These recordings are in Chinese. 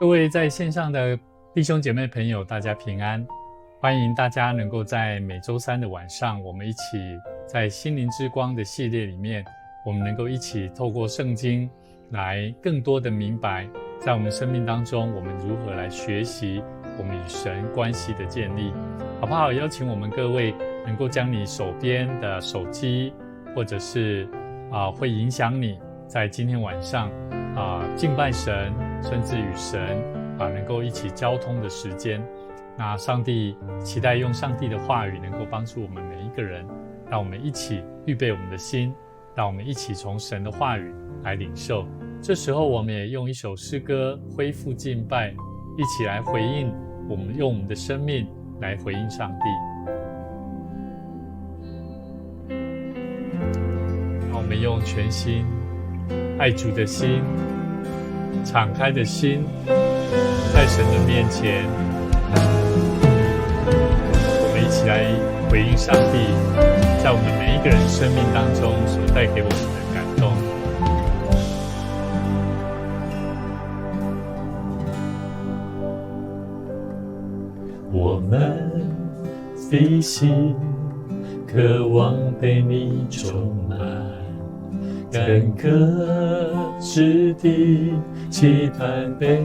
各位在线上的弟兄姐妹朋友，大家平安！欢迎大家能够在每周三的晚上，我们一起在心灵之光的系列里面，我们能够一起透过圣经来更多的明白，在我们生命当中，我们如何来学习我们与神关系的建立，好不好？邀请我们各位能够将你手边的手机，或者是会影响你在今天晚上敬拜神，甚至与神能够一起交通的时间。那上帝期待用上帝的话语能够帮助我们每一个人，让我们一起预备我们的心，让我们一起从神的话语来领受。这时候我们也用一首诗歌恢复敬拜，一起来回应，我们用我们的生命来回应上帝。让我们用全心爱主的心，敞开的心，在神的面前，我们一起来回应上帝在我们每一个人生命当中所带给我们的感动。我们的心渴望被你充满，干戈之地期盼被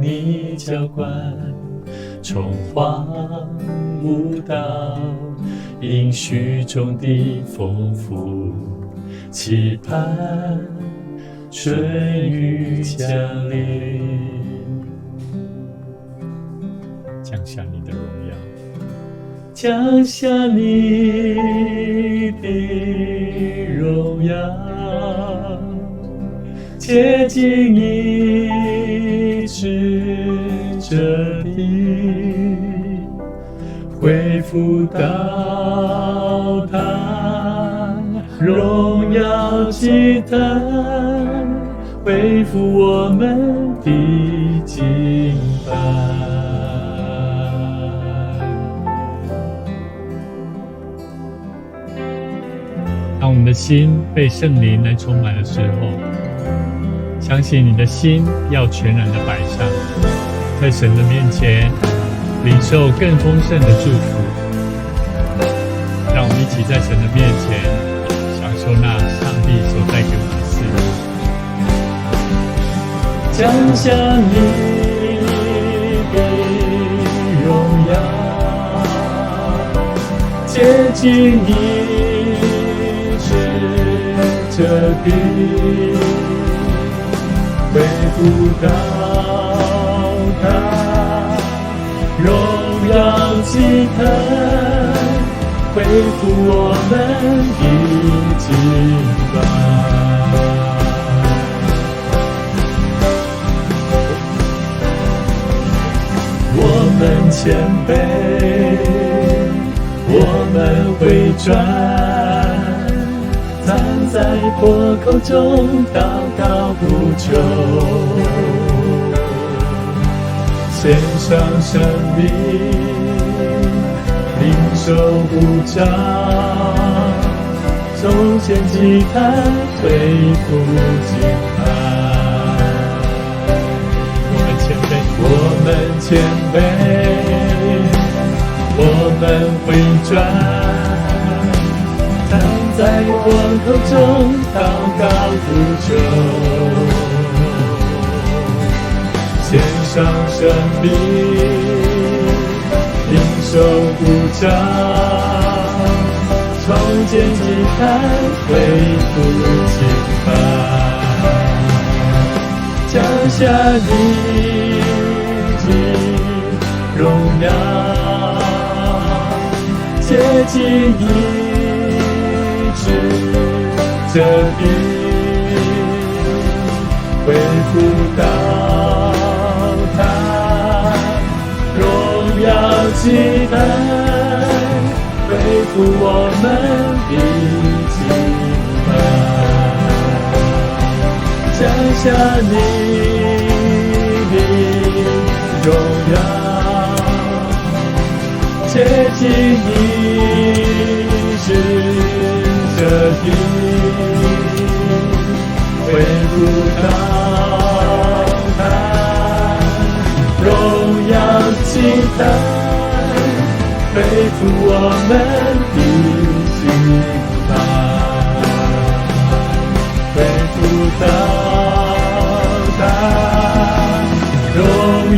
你浇灌，从荒芜到应许中的丰富，期盼春雨降临，降下你的荣耀，降下你的荣耀，洁净医治这地，恢复到他荣耀祭坛，恢复我们的敬拜。当我们的心被圣灵来充满的时候，相信你的心要全然的摆上，在神的面前领受更丰盛的祝福。让我们一起在神的面前享受那上帝所带给我们的赐福。降下你的荣耀，洁净医治这地，恢复到他荣耀祭坛，恢复我们的敬拜。我们谦卑，我们回转，站在破口中祷告呼求，献上生命，领受呼召，重建祭坛，恢复敬拜。我们谦卑，我们回转，站在破口中祷告呼求，献上生命，领受呼召，重建祭坛，恢复敬拜。降下你的荣耀，洁净医治这地，恢复到他荣耀祭坛，恢复我们的敬拜。降下你的荣耀，洁净医治这地，恢复到他恢复我们的敬拜，恢复到达荣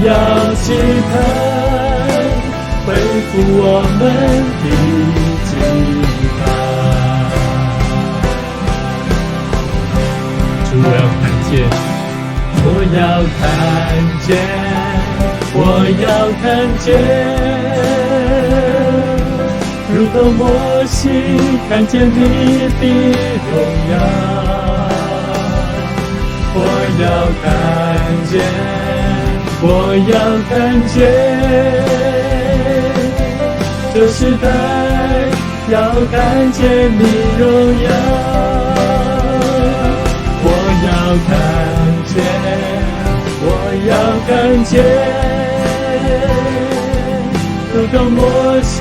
耀祭坛，恢复我们的敬拜。主，我要看见，我要看见，我要看见，如同摩西看见你的荣耀。我要看见，我要看见，这时代要看见你荣耀。我要看见，我要看见，如同摩西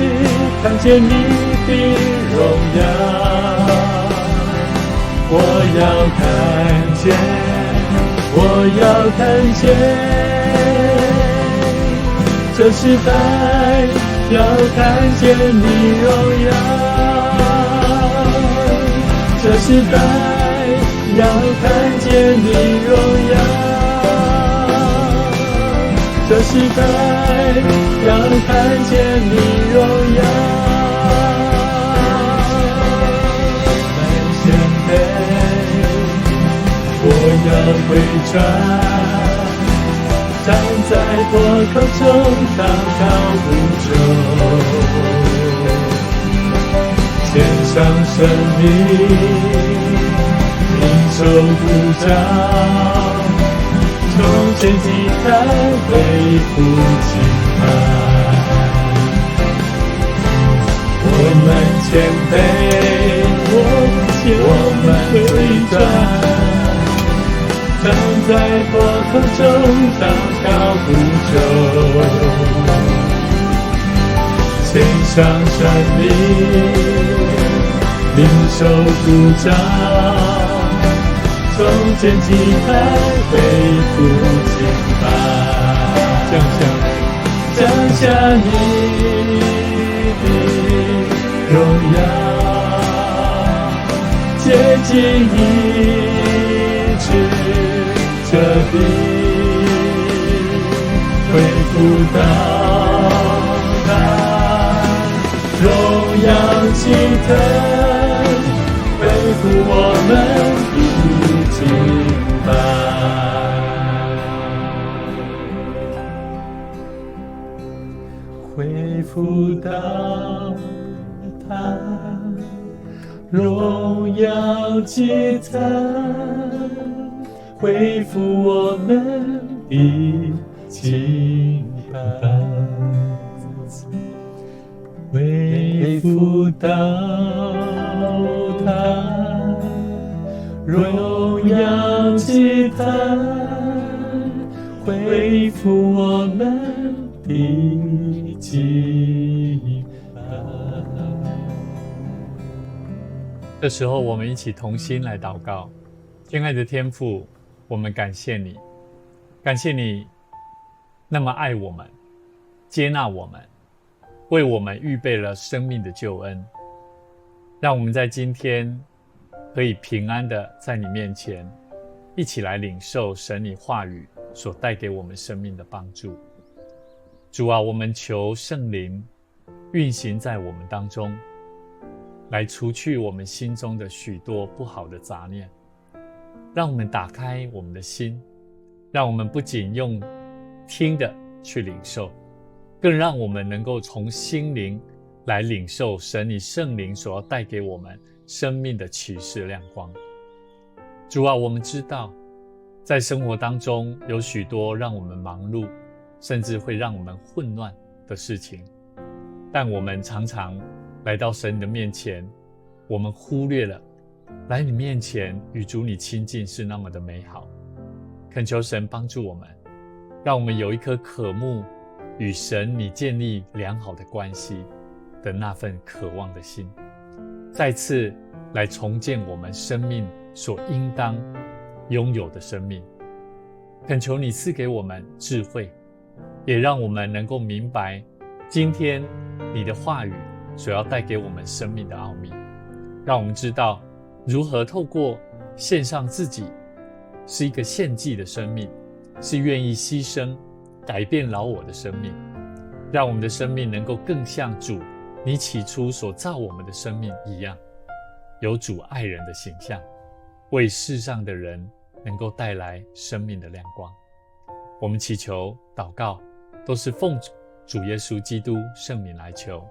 看见你的荣耀。我要看见，我要看见，这时代要看见你荣耀。这时代要看见你荣耀，这时代要看见你荣耀。满谦卑，我要回转，站在破口中祷告无求，献上生命，领受呼召，从前祭坛恢复敬拜。我们谦卑，我们回转，站在破口中祷告呼求，献上生命，领受呼召，从前祭坛恢复敬拜。降下你的荣耀，洁净医治这地，恢复到达荣耀祭坛，恢复我们的敬拜，恢复到他荣耀祭坛，恢复我们的敬拜，恢复到他荣耀祭坛，恢复我们的敬拜。这时候，我们一起同心来祷告。亲爱的天父，我们感谢你，感谢你那么爱我们，接纳我们，为我们预备了生命的救恩，让我们在今天可以平安的在你面前，一起来领受神你话语所带给我们生命的帮助。主啊，我们求圣灵运行在我们当中，来除去我们心中的许多不好的杂念，让我们打开我们的心，让我们不仅用听的去领受，更让我们能够从心灵来领受神你圣灵所要带给我们生命的启示亮光。主啊，我们知道在生活当中有许多让我们忙碌，甚至会让我们混乱的事情，但我们常常来到神的面前，我们忽略了来你面前与主你亲近是那么的美好。恳求神帮助我们，让我们有一颗渴慕与神你建立良好的关系的那份渴望的心，再次来重建我们生命所应当拥有的生命。恳求你赐给我们智慧，也让我们能够明白今天你的话语所要带给我们生命的奥秘，让我们知道如何透过献上自己，是一个献祭的生命，是愿意牺牲改变老我的生命，让我们的生命能够更像主你起初所造我们的生命一样，有主爱人的形象，为世上的人能够带来生命的亮光。我们祈求祷告都是奉主耶稣基督圣名来求，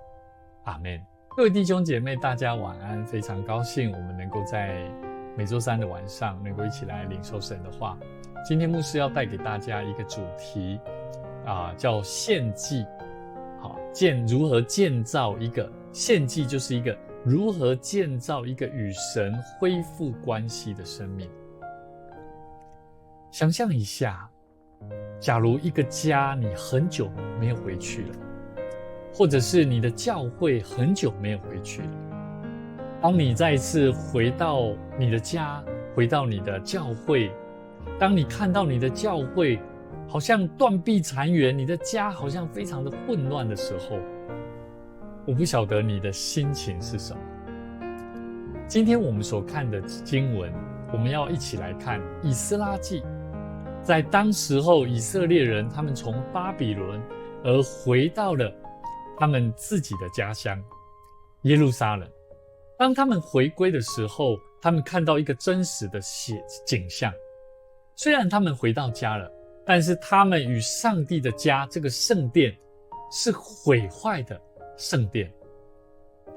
阿们。各位弟兄姐妹，大家晚安。非常高兴我们能够在每周三的晚上能够一起来领受神的话。今天牧师要带给大家一个主题叫献祭。如何建造一个献祭，就是一个如何建造一个与神恢复关系的生命。想象一下，假如一个家你很久没有回去了，或者是你的教会很久没有回去了，当你再一次回到你的家，回到你的教会，当你看到你的教会好像断壁残垣，你的家好像非常的混乱的时候，我不晓得你的心情是什么。今天我们所看的经文，我们要一起来看以斯拉记。在当时候以色列人他们从巴比伦而回到了他们自己的家乡耶路撒冷。当他们回归的时候，他们看到一个真实的景象。虽然他们回到家了，但是他们与上帝的家，这个圣殿是毁坏的圣殿。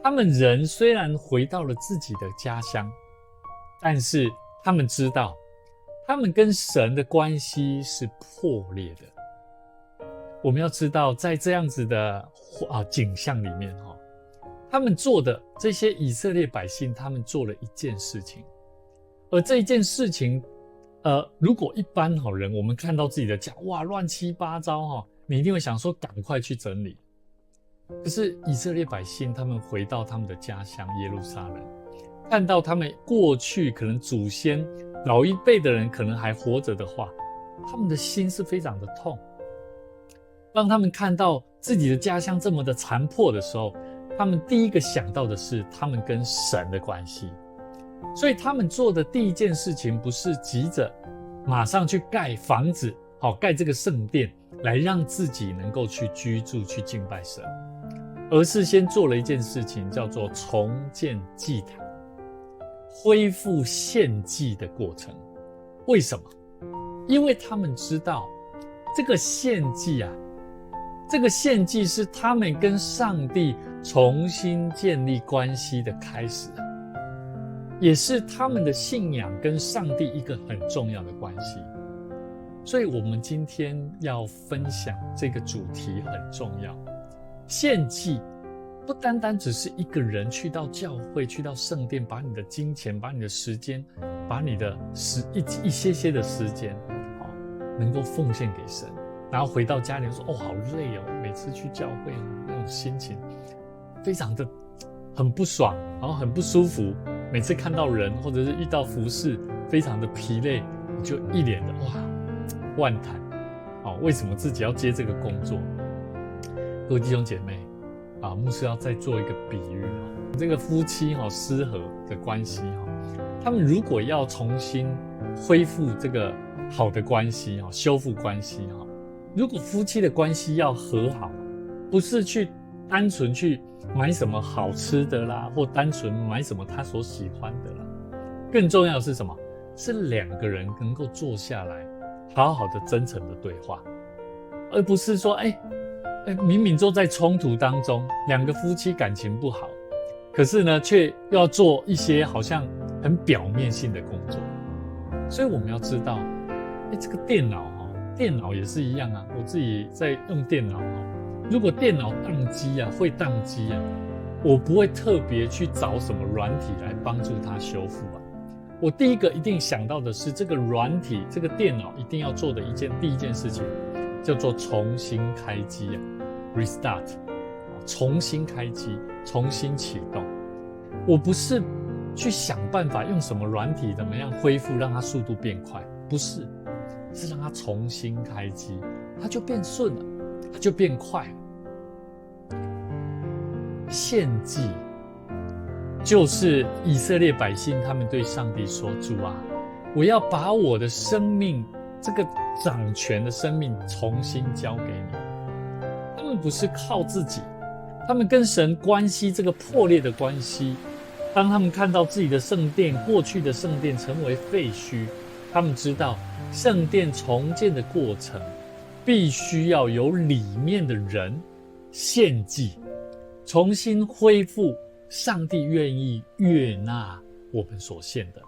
他们人虽然回到了自己的家乡，但是他们知道他们跟神的关系是破裂的。我们要知道，在这样子的景象里面他们做的这些以色列百姓，他们做了一件事情，而这一件事情如果一般人我们看到自己的家乱七八糟你一定会想说赶快去整理。可是以色列百姓他们回到他们的家乡耶路撒冷，看到他们过去可能祖先老一辈的人可能还活着的话，他们的心是非常的痛。当他们看到自己的家乡这么的残破的时候，他们第一个想到的是他们跟神的关系。所以他们做的第一件事情，不是急着马上去盖房子，盖这个圣殿来让自己能够去居住去敬拜神，而是先做了一件事情，叫做重建祭坛，恢复献祭的过程。为什么？因为他们知道这个献祭这个献祭是他们跟上帝重新建立关系的开始也是他们的信仰跟上帝一个很重要的关系。所以我们今天要分享这个主题很重要。献祭不单单只是一个人去到教会，去到圣殿，把你的金钱，把你的时间，把你的一些的时间能够奉献给神，然后回到家里说好累每次去教会那种心情非常的很不爽，然后很不舒服，每次看到人或者是遇到服事非常的疲累，你就一脸的万叹为什么自己要接这个工作。各位弟兄姐妹牧师要再做一个比喻这个夫妻失和的关系他们如果要重新恢复这个好的关系修复关系如果夫妻的关系要和好，不是去单纯去买什么好吃的啦，或单纯买什么他所喜欢的啦，更重要的是什么？是两个人能够坐下来好好的真诚的对话，而不是说明明就在冲突当中，两个夫妻感情不好，可是呢却要做一些好像很表面性的工作。所以我们要知道这个电脑也是一样我自己在用电脑如果电脑宕机会宕机我不会特别去找什么软体来帮助它修复我第一个一定想到的是这个软体，这个电脑一定要做的第一件事情叫做重新开机restart， 重新开机，重新启动。我不是去想办法用什么软体怎么样恢复让它速度变快，不是，是让它重新开机，它就变顺了，它就变快了。献祭，就是以色列百姓他们对上帝说：主啊，我要把我的生命，这个掌权的生命重新交给你。他们不是靠自己，他们跟神关系这个破裂的关系，当他们看到自己的圣殿，过去的圣殿成为废墟，他们知道圣殿重建的过程必须要有里面的人献祭，重新恢复上帝愿意悦纳我们所献的，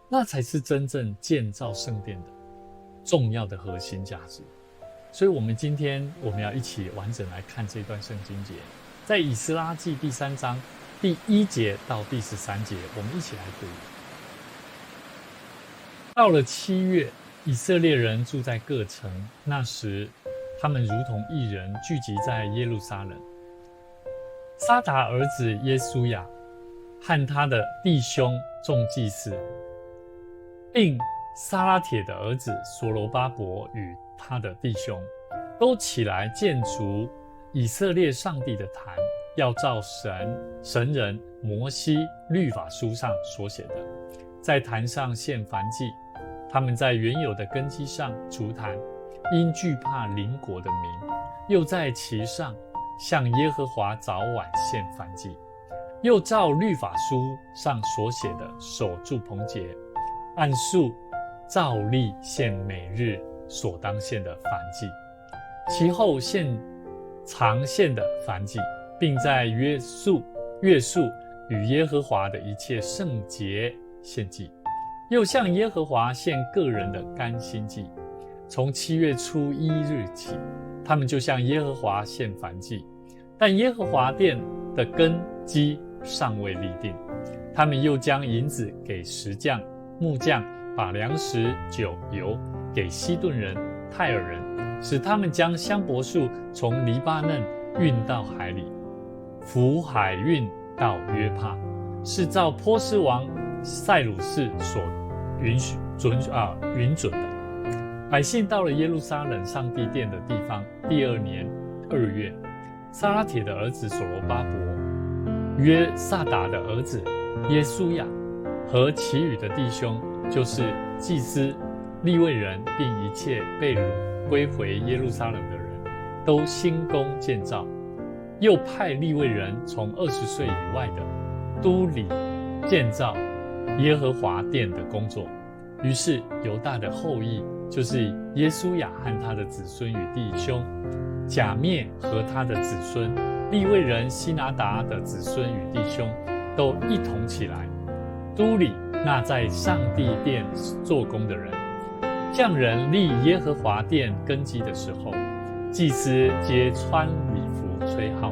那才是真正建造圣殿的重要的核心价值。所以今天我们要一起完整来看这段圣经节，在以斯拉记第3章第1节到第13节，我们一起来读。到了7月，以色列人住在各城，那时他们如同一人聚集在耶路撒冷。撒达儿子耶稣亚和他的弟兄众祭司，并撒拉铁的儿子所罗巴伯与他的弟兄，都起来建筑以色列上帝的坛，要照神人摩西律法书上所写的，在坛上献燔祭。他们在原有的根基上筑坛，因惧怕邻国的民，又在其上向耶和华早晚献燔祭，又照律法书上所写的守住棚节，按数照例献每日所当献的燔祭，其后献常献的燔祭，并在月数与耶和华的一切圣节献祭，又向耶和华献个人的甘心祭。从7月初1日起，他们就向耶和华献燔祭，但耶和华殿的根基尚未立定。他们又将银子给石匠、木匠，把粮食、酒、油给西顿人、泰尔人，使他们将香柏树从黎巴嫩运到海里，浮海运到约帕，是照波斯王塞鲁士所允准的。百姓到了耶路撒冷上帝殿的地方，第2年2月，撒拉铁的儿子所罗巴伯、约萨达的儿子耶稣亚和其余的弟兄，就是祭司、利未人，并一切被掳归回耶路撒冷的人，都兴工建造，又派利未人从20岁以外的都理建造耶和华殿的工作。于是犹大的后裔，就是耶稣亚和他的子孙与弟兄，甲篾和他的子孙，利未人希拿达的子孙与弟兄，都一同起来，都理那在上帝殿做工的人。匠人立耶和华殿根基的时候，祭司皆穿礼服吹号，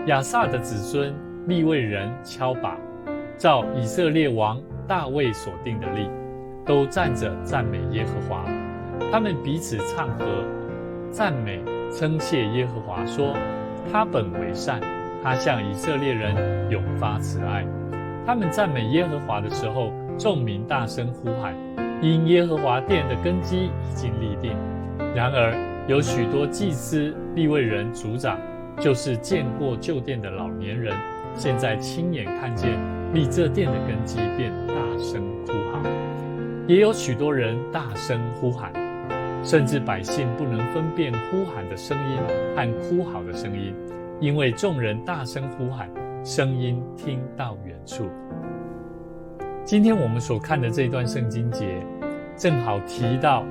亚萨的子孙利未人敲把，照以色列王大卫所定的例，都站着赞美耶和华。他们彼此唱和，赞美称谢耶和华，说：他本为善，他向以色列人永发慈爱。他们赞美耶和华的时候，众民大声呼喊，因耶和华殿的根基已经立定。然而有许多祭司、利未人、族长，就是见过旧殿的老年人，现在亲眼看见立这殿的根基，便大声哭号。也有许多人大声呼喊，甚至百姓不能分辨呼喊的声音和哭嚎的声音，因为众人大声呼喊，声音听到远处。今天我们所看的这一段圣经节，正好提到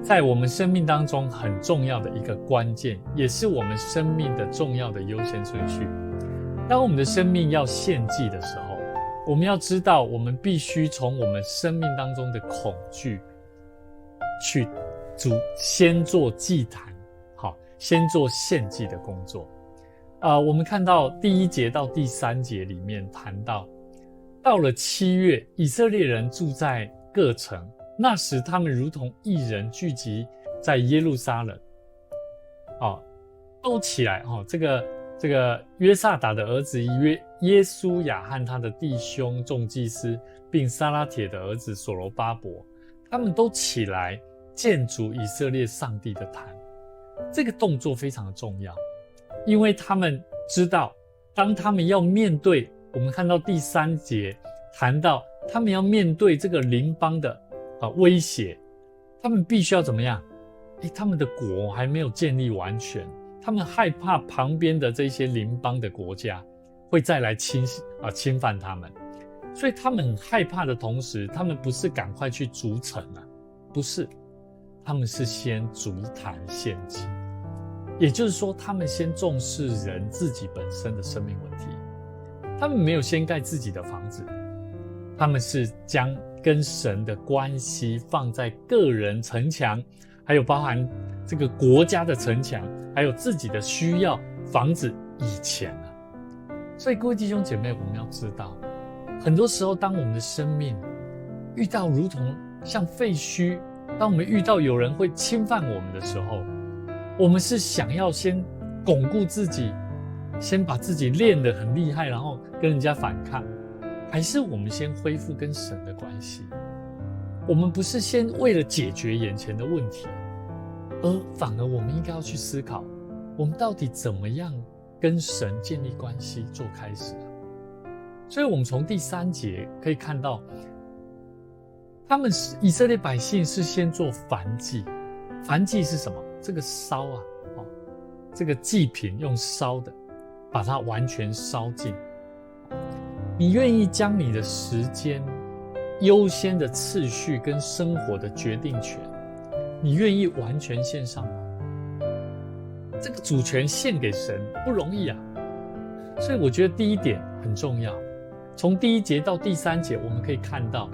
在我们生命当中很重要的一个关键，也是我们生命的重要的优先顺序。当我们的生命要献祭的时候，我们要知道，我们必须从我们生命当中的恐惧去先做祭坛，好，先做献祭的工作。我们看到第1节到第3节里面谈到，到了7月，以色列人住在各城，那时他们如同一人聚集在耶路撒冷，都起来，这个约萨达的儿子耶稣亚和他的弟兄众祭司，并撒拉铁的儿子所罗巴伯，他们都起来建筑以色列上帝的坛。这个动作非常的重要，因为他们知道当他们要面对，我们看到第3节谈到他们要面对这个邻邦的威胁，他们必须要怎么样？他们的国还没有建立完全，他们害怕旁边的这些邻邦的国家会再来侵犯他们，所以他们很害怕的同时，他们不是赶快去筑城不是，他们是先筑坛献祭，也就是说，他们先重视人自己本身的生命问题，他们没有先盖自己的房子，他们是将跟神的关系放在个人城墙，还有包含这个国家的城墙，还有自己的需要房子以前所以各位弟兄姐妹，我们要知道，很多时候当我们的生命遇到如同像废墟，当我们遇到有人会侵犯我们的时候，我们是想要先巩固自己，先把自己练得很厉害，然后跟人家反抗，还是我们先恢复跟神的关系？我们不是先为了解决眼前的问题，而反而我们应该要去思考，我们到底怎么样跟神建立关系做开始所以我们从第3节可以看到，以色列百姓是先做燔祭。燔祭是什么？这个烧这个祭品用烧的，把它完全烧尽。你愿意将你的时间、优先的次序跟生活的决定权，你愿意完全献上吗？这个主权献给神不容易所以我觉得第一点很重要。从第1节到第3节，我们可以看到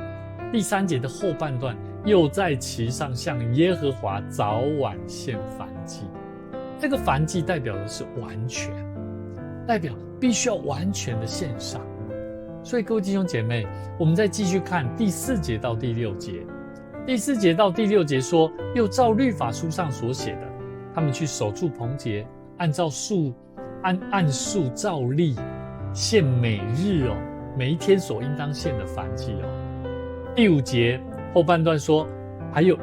第3节的后半段，又在其上向耶和华早晚献燔祭。这个燔祭代表的是完全，代表必须要完全的献上。所以各位弟兄姐妹，我们再继续看第4节到第6节。第4节到第6节说，又照律法书上所写的，他们去守住棚节，按数照例献每日每一天所应当献的燔祭第5节后半段说，还有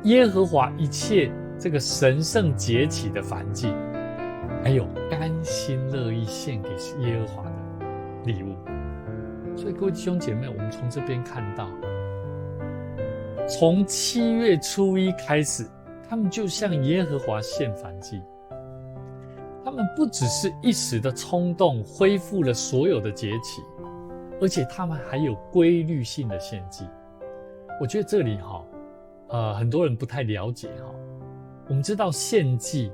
耶和华一切这个神圣节期的燔祭，还有甘心乐意献给耶和华的礼物。所以各位弟兄姐妹，我们从这边看到，从7月初1开始，他们就向耶和华献燔祭。他们不只是一时的冲动恢复了所有的节期，而且他们还有规律性的献祭。我觉得这里很多人不太了解我们知道献祭，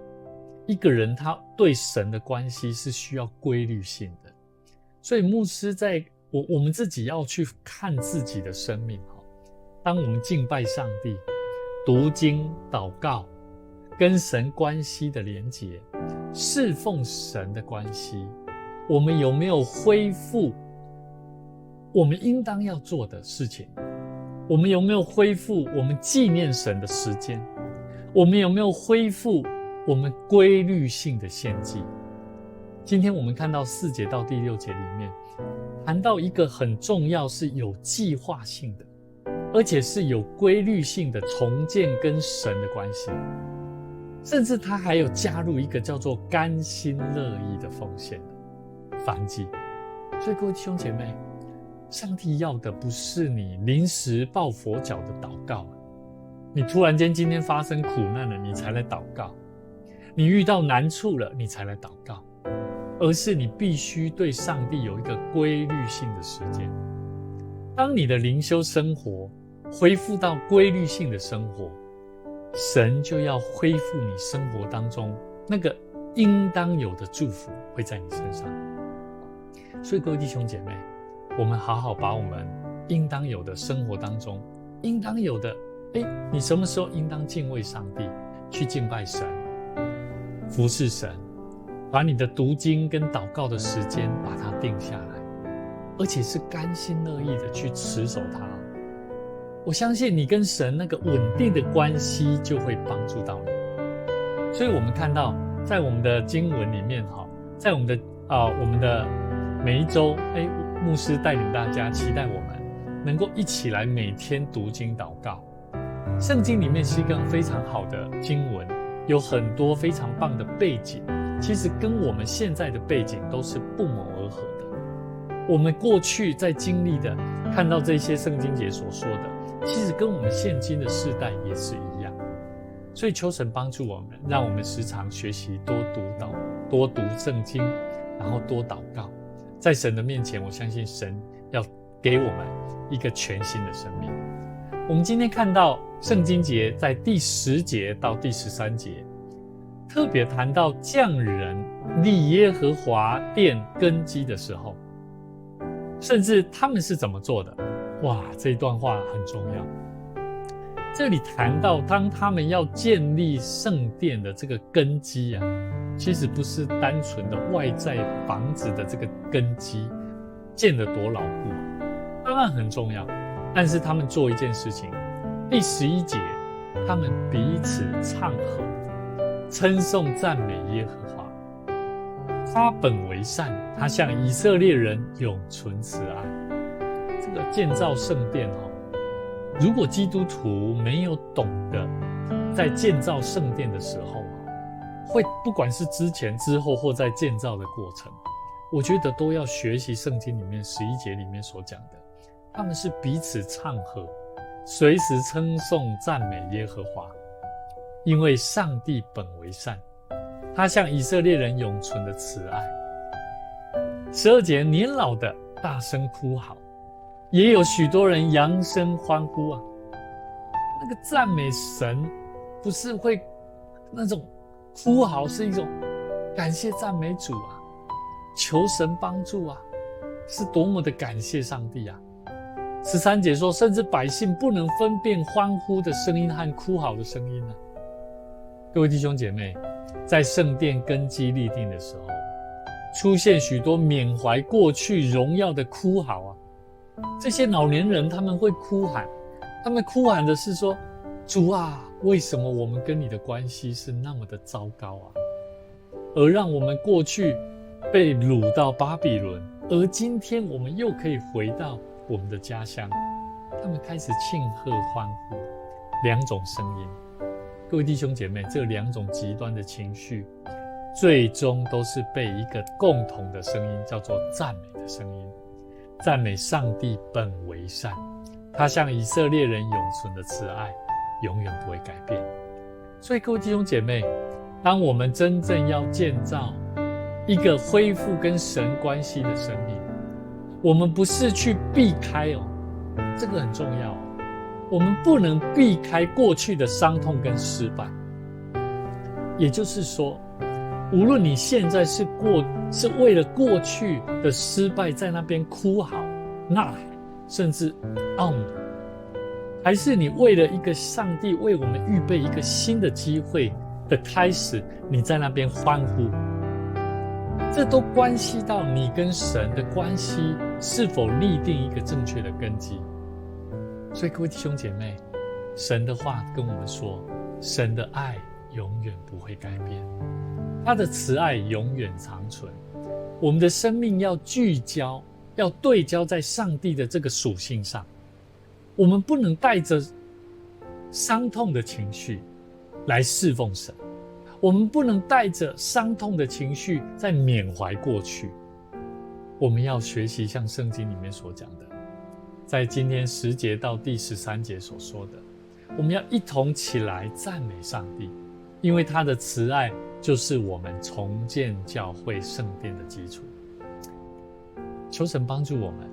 一个人他对神的关系是需要规律性的，所以牧师我们自己要去看自己的生命当我们敬拜上帝、读经、祷告、跟神关系的连结、侍奉神的关系，我们有没有恢复我们应当要做的事情？我们有没有恢复我们纪念神的时间？我们有没有恢复我们规律性的献祭？今天我们看到4节到第6节里面谈到一个很重要，是有计划性的，而且是有规律性的重建跟神的关系，甚至他还有加入一个叫做甘心乐意的奉献燔祭。所以各位弟兄姐妹，上帝要的不是你临时抱佛脚的祷告，你突然间今天发生苦难了，你才来祷告，你遇到难处了，你才来祷告，而是你必须对上帝有一个规律性的时间。当你的灵修生活恢复到规律性的生活，神就要恢复你生活当中那个应当有的祝福会在你身上。所以各位弟兄姐妹，我们好好把我们应当有的生活当中应当有的，你什么时候应当敬畏上帝，去敬拜神，服侍神，把你的读经跟祷告的时间把它定下来，而且是甘心乐意的去持守它。我相信你跟神那个稳定的关系就会帮助到你。所以我们看到在我们的经文里面在我们的每一周牧师带领大家，期待我们能够一起来每天读经祷告。圣经里面是一个非常好的经文，有很多非常棒的背景，其实跟我们现在的背景都是不谋而合的。我们过去在经历的，看到这些圣经节所说的，其实跟我们现今的世代也是一样。所以求神帮助我们，让我们时常学习多读圣经，然后多祷告。在神的面前，我相信神要给我们一个全新的生命。我们今天看到圣经节在第10节到第13节，特别谈到匠人立耶和华殿根基的时候，甚至他们是怎么做的。哇，这一段话很重要。这里谈到当他们要建立圣殿的这个根基其实不是单纯的外在房子的这个根基建得多牢固当然很重要，但是他们做一件事情。第11节，他们彼此唱和，称颂赞美耶和华。他本为善，他向以色列人永存慈爱。这个建造圣殿如果基督徒没有懂得在建造圣殿的时候会不管是之前之后或在建造的过程，我觉得都要学习圣经里面11节里面所讲的，他们是彼此唱和，随时称颂赞美耶和华，因为上帝本为善，他向以色列人永存的慈爱。12节，年老的大声哭嚎，也有许多人扬声欢呼那个赞美神不是会那种哭嚎，是一种感谢赞美主求神帮助是多么的感谢上帝13节说，甚至百姓不能分辨欢呼的声音和哭嚎的声音各位弟兄姐妹，在圣殿根基立定的时候，出现许多缅怀过去荣耀的哭嚎这些老年人他们会哭喊，他们哭喊的是说，主为什么我们跟你的关系是那么的糟糕而让我们过去被掳到巴比伦，而今天我们又可以回到我们的家乡。他们开始庆贺欢呼，两种声音。各位弟兄姐妹，这两种极端的情绪最终都是被一个共同的声音叫做赞美的声音，赞美上帝本为善，他向以色列人永存的慈爱永远不会改变。所以各位弟兄姐妹，当我们真正要建造一个恢复跟神关系的生命，我们不是去避开这个很重要我们不能避开过去的伤痛跟失败。也就是说，无论你现在是为了过去的失败在那边哭嚎呐喊，甚至懊恼，还是你为了一个上帝为我们预备一个新的机会的开始，你在那边欢呼，这都关系到你跟神的关系是否立定一个正确的根基。所以各位弟兄姐妹，神的话跟我们说，神的爱永远不会改变，他的慈爱永远长存。我们的生命要聚焦，要对焦在上帝的这个属性上，我们不能带着伤痛的情绪来侍奉神，我们不能带着伤痛的情绪在缅怀过去。我们要学习像圣经里面所讲的，在今天10节到第13节所说的，我们要一同起来赞美上帝，因为他的慈爱就是我们重建教会圣殿的基础。求神帮助我们，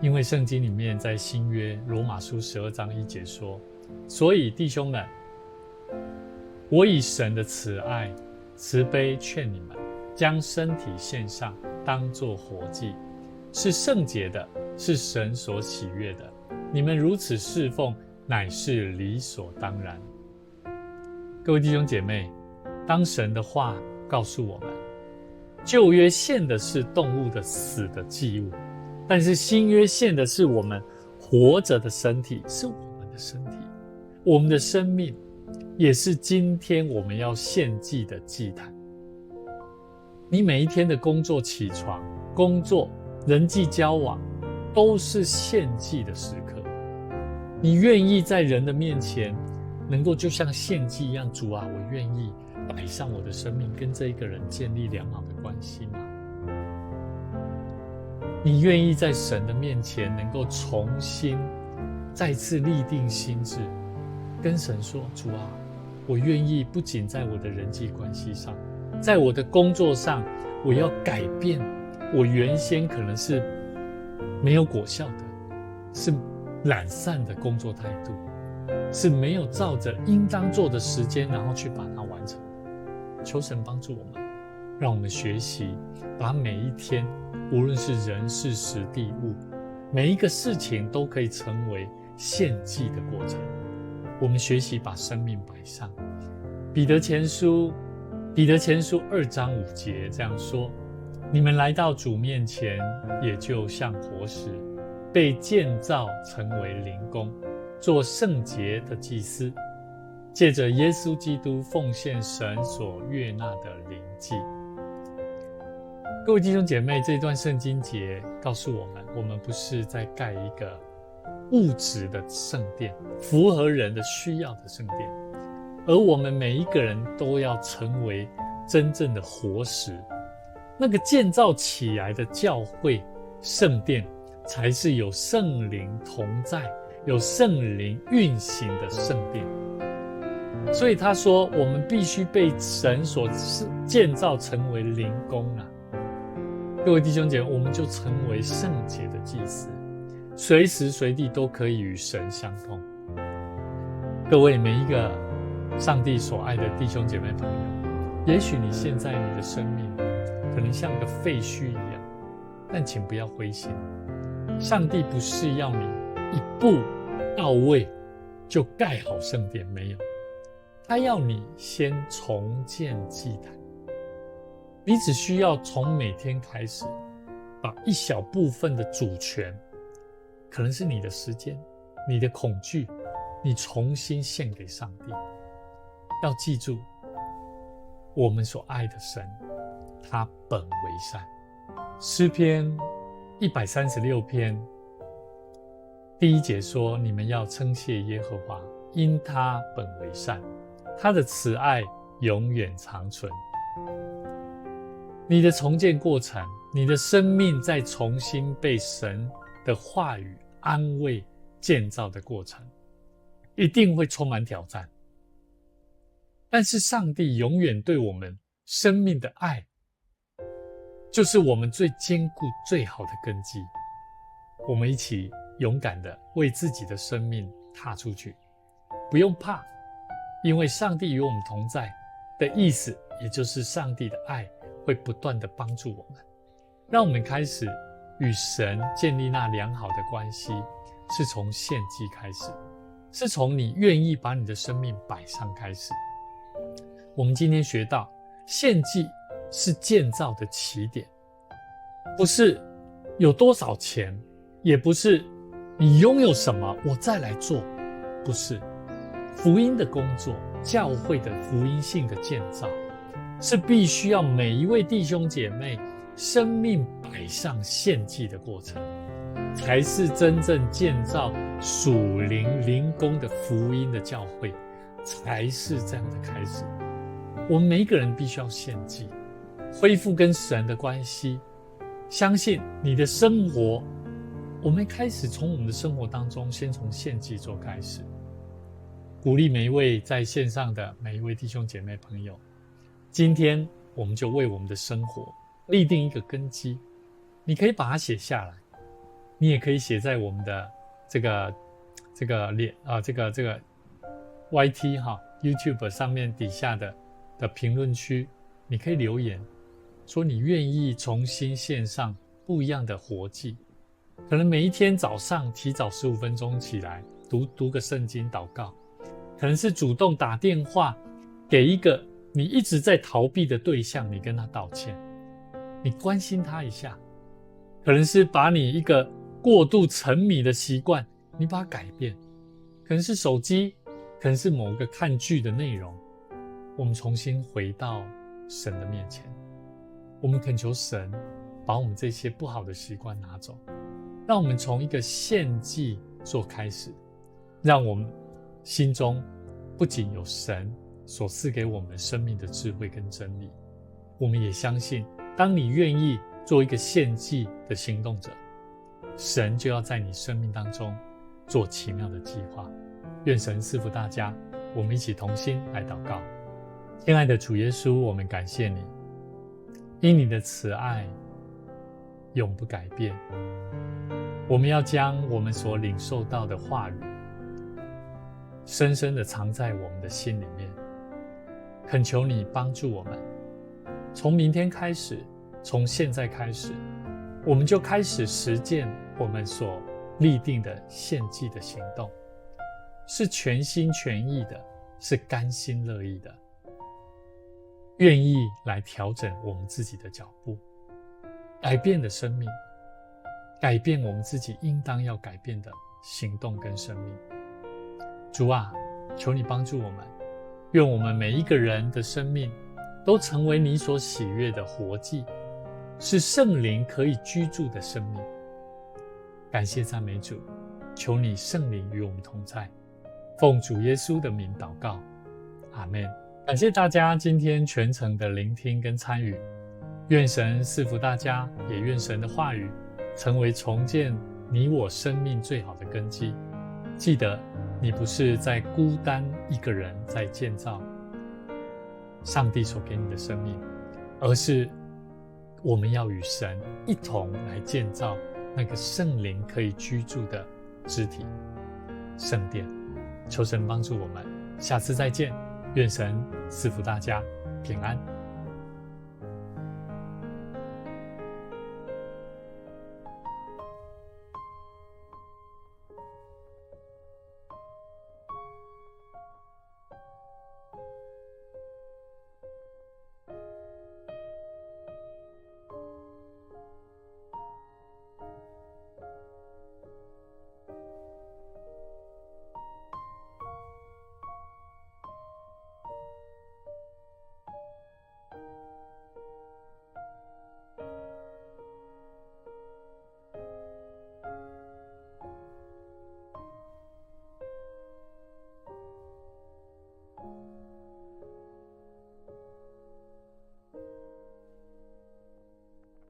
因为圣经里面在新约罗马书12章1节说，所以弟兄们，我以神的慈爱慈悲劝你们，将身体献上，当作活祭，是圣洁的，是神所喜悦的。你们如此侍奉，乃是理所当然。各位弟兄姐妹，当神的话告诉我们，旧约献的是动物的死的祭物，但是新约献的是我们活着的身体，是我们的身体，我们的生命，也是今天我们要献祭的祭坛。你每一天的工作，起床、工作、人际交往，都是献祭的时刻。你愿意在人的面前能够就像献祭一样，主啊，我愿意摆上我的生命，跟这一个人建立良好的关系吗？你愿意在神的面前能够重新再次立定心志，跟神说，主啊，我愿意不仅在我的人际关系上，在我的工作上，我要改变我原先可能是没有果效的，是懒散的工作态度，是没有照着应当做的时间然后去把它完成的。求神帮助我们，让我们学习把每一天，无论是人事时地物，每一个事情都可以成为献祭的过程。我们学习把生命摆上。彼得前书2章5节这样说，你们来到主面前，也就像活石，被建造成为灵宫，做圣洁的祭司，借着耶稣基督奉献神所悦纳的灵祭。各位弟兄姐妹，这一段圣经节告诉我们，我们不是在盖一个物质的圣殿，符合人的需要的圣殿，而我们每一个人都要成为真正的活石。那个建造起来的教会圣殿，才是有圣灵同在，有圣灵运行的圣殿。所以他说，我们必须被神所建造成为灵宫啊。各位弟兄姐妹，我们就成为圣洁的祭司，随时随地都可以与神相通。各位每一个上帝所爱的弟兄姐妹朋友，也许你现在你的生命可能像个废墟一样，但请不要灰心，上帝不是要你一步到位就盖好圣殿，没有，他要你先重建祭坛。你只需要从每天开始，把一小部分的主权，可能是你的时间、你的恐惧，你重新献给上帝。要记住，我们所爱的神，他本为善。诗篇136篇1节说，你们要称谢耶和华，因他本为善，他的慈爱永远长存。你的重建过程，你的生命在重新被神的话语安慰建造的过程，一定会充满挑战。但是上帝永远对我们生命的爱，就是我们最坚固最好的根基。我们一起勇敢的为自己的生命踏出去，不用怕，因为上帝与我们同在的意思，也就是上帝的爱会不断的帮助我们。让我们开始与神建立那良好的关系，是从献祭开始，是从你愿意把你的生命摆上开始。我们今天学到，献祭是建造的起点，不是有多少钱，也不是你拥有什么我再来做，不是。福音的工作，教会的福音性的建造，是必须要每一位弟兄姐妹生命摆上献祭的过程，才是真正建造属灵灵宫的福音的教会，才是这样的开始。我们每一个人必须要献祭，恢复跟神的关系。相信你的生活，我们开始从我们的生活当中，先从献祭做开始。鼓励每一位在线上的每一位弟兄姐妹朋友，今天我们就为我们的生活立定一个根基。你可以把它写下来，你也可以写在我们的这个 YT YouTube 上面底下的评论区，你可以留言说你愿意重新献上不一样的活祭。可能每一天早上提早15分钟起来读个圣经祷告，可能是主动打电话给一个你一直在逃避的对象，你跟他道歉，你关心他一下。可能是把你一个过度沉迷的习惯，你把它改变，可能是手机，可能是某个看剧的内容，我们重新回到神的面前，我们恳求神把我们这些不好的习惯拿走，让我们从一个献祭做开始，让我们心中不仅有神，所赐给我们生命的智慧跟真理。我们也相信，当你愿意做一个献祭的行动者，神就要在你生命当中做奇妙的计划。愿神赐福大家，我们一起同心来祷告。亲爱的主耶稣，我们感谢你，因你的慈爱永不改变。我们要将我们所领受到的话语深深地藏在我们的心里面，恳求你帮助我们，从明天开始，从现在开始，我们就开始实践我们所立定的献祭的行动，是全心全意的，是甘心乐意的，愿意来调整我们自己的脚步，改变的生命，改变我们自己应当要改变的行动跟生命。主啊，求你帮助我们，愿我们每一个人的生命都成为你所喜悦的活祭，是圣灵可以居住的生命。感谢赞美主，求你圣灵与我们同在，奉主耶稣的名祷告，阿们。感谢大家今天全程的聆听跟参与，愿神赐福大家，也愿神的话语成为重建你我生命最好的根基。记得你不是在孤单一个人在建造上帝所给你的生命，而是我们要与神一同来建造那个圣灵可以居住的肢体圣殿。求神帮助我们，下次再见，愿神赐福大家平安。